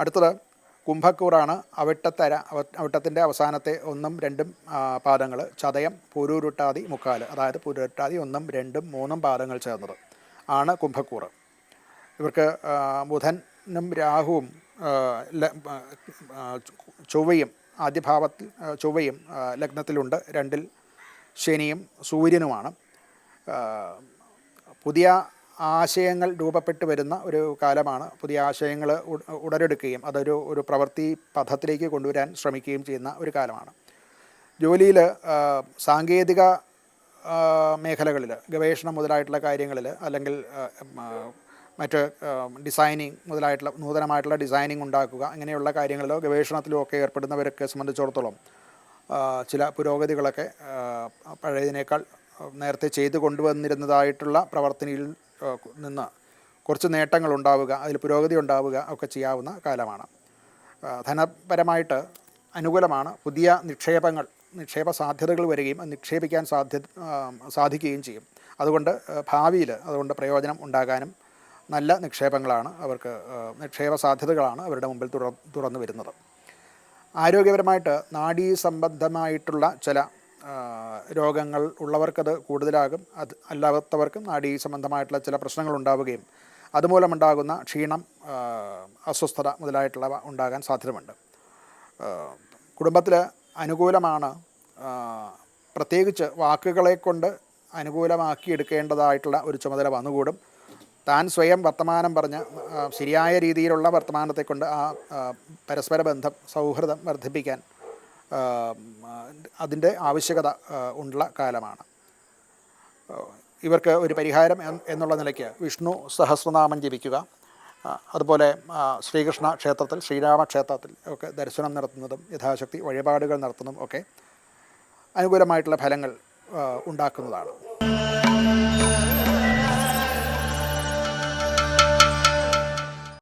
അടുത്തത് കുംഭക്കൂറാണ്. അവിട്ടത്തിൻ്റെ അവസാനത്തെ 1ഉം 2ഉം പാദങ്ങൾ ചതയം, പൂരൂരുട്ടാതി, മുക്കാല്, അതായത് പൂരൂരുട്ടാതി 1ഉം 2ഉം 3ഉം പാദങ്ങൾ ചേർന്നത് ആണ് കുംഭക്കൂറ്. ഇവർക്ക് ബുധനും രാഹുവും ചൊവ്വയും ആദ്യഭാവത്തിൽ ചൊവ്വയും ലഗ്നത്തിലുണ്ട്. 2ൽ ശനിയും സൂര്യനുമാണ്. പുതിയ ആശയങ്ങൾ രൂപപ്പെട്ട് വരുന്ന ഒരു കാലമാണ്. പുതിയ ആശയങ്ങൾ ഉടലെടുക്കുകയും ഒരു പ്രവൃത്തി പഥത്തിലേക്ക് കൊണ്ടുവരാൻ ശ്രമിക്കുകയും ചെയ്യുന്ന ഒരു കാലമാണ്. ജോലിയിൽ സാങ്കേതിക മേഖലകളിൽ, ഗവേഷണം മുതലായിട്ടുള്ള കാര്യങ്ങളിൽ, അല്ലെങ്കിൽ മറ്റ് ഡിസൈനിങ് മുതലായിട്ടുള്ള നൂതനമായിട്ടുള്ള ഡിസൈനിങ് ഉണ്ടാക്കുക, ഇങ്ങനെയുള്ള കാര്യങ്ങളിലോ ഗവേഷണത്തിലോ ഒക്കെ ഏർപ്പെടുന്നവരൊക്കെ സംബന്ധിച്ചിടത്തോളം ചില പുരോഗതികളൊക്കെ പഴയതിനേക്കാൾ നേരത്തെ ചെയ്തു കൊണ്ടുവന്നിരുന്നതായിട്ടുള്ള പ്രവർത്തനയിൽ നിന്ന് കുറച്ച് നേട്ടങ്ങൾ ഉണ്ടാവുക, അതിൽ പുരോഗതി ഉണ്ടാവുക ഒക്കെ ചെയ്യാവുന്ന കാലമാണ്. ധനപരമായിട്ട് അനുകൂലമാണ്. പുതിയ നിക്ഷേപ സാധ്യതകൾ വരികയും അത് നിക്ഷേപിക്കാൻ സാധിക്കുകയും ചെയ്യും. അതുകൊണ്ട് ഭാവിയിൽ പ്രയോജനം ഉണ്ടാകാനും നല്ല നിക്ഷേപങ്ങളാണ് അവർക്ക്, നിക്ഷേപ സാധ്യതകളാണ് അവരുടെ മുമ്പിൽ തുറന്നു വരുന്നത്. ആരോഗ്യപരമായിട്ട് നാഡീ സംബന്ധമായിട്ടുള്ള ചില രോഗങ്ങൾ ഉള്ളവർക്കത് കൂടുതലാകും. അത് അല്ലാത്തവർക്കും നാഡീ സംബന്ധമായിട്ടുള്ള ചില പ്രശ്നങ്ങൾ ഉണ്ടാവുകയും അതുമൂലമുണ്ടാകുന്ന ക്ഷീണം, അസ്വസ്ഥത മുതലായിട്ടുള്ളവ ഉണ്ടാകാൻ സാധ്യതയുണ്ട്. കുടുംബത്തിൽ അനുകൂലമാണ്. പ്രത്യേകിച്ച് വാക്കുകളെ കൊണ്ട് അനുകൂലമാക്കിയെടുക്കേണ്ടതായിട്ടുള്ള ഒരു ചുമതല വന്നുകൂടും. താൻ സ്വയം വർത്തമാനം പറഞ്ഞ് ശരിയായ രീതിയിലുള്ള വർത്തമാനത്തെ കൊണ്ട് പരസ്പര ബന്ധം, സൗഹൃദം വർദ്ധിപ്പിക്കാൻ അതിൻ്റെ ആവശ്യകത ഉള്ള കാലമാണ്. ഇവർക്ക് ഒരു പരിഹാരം എന്നുള്ള നിലയ്ക്ക് വിഷ്ണു സഹസ്രനാമം ജപിക്കുക, അതുപോലെ ശ്രീകൃഷ്ണ ക്ഷേത്രത്തിൽ, ശ്രീരാമക്ഷേത്രത്തിൽ ഒക്കെ ദർശനം നടത്തുന്നതും യഥാശക്തി വഴിപാടുകൾ നടത്തുന്നതും ഒക്കെ അനുകൂലമായിട്ടുള്ള ഫലങ്ങൾ ഉണ്ടാക്കുന്നതാണ്.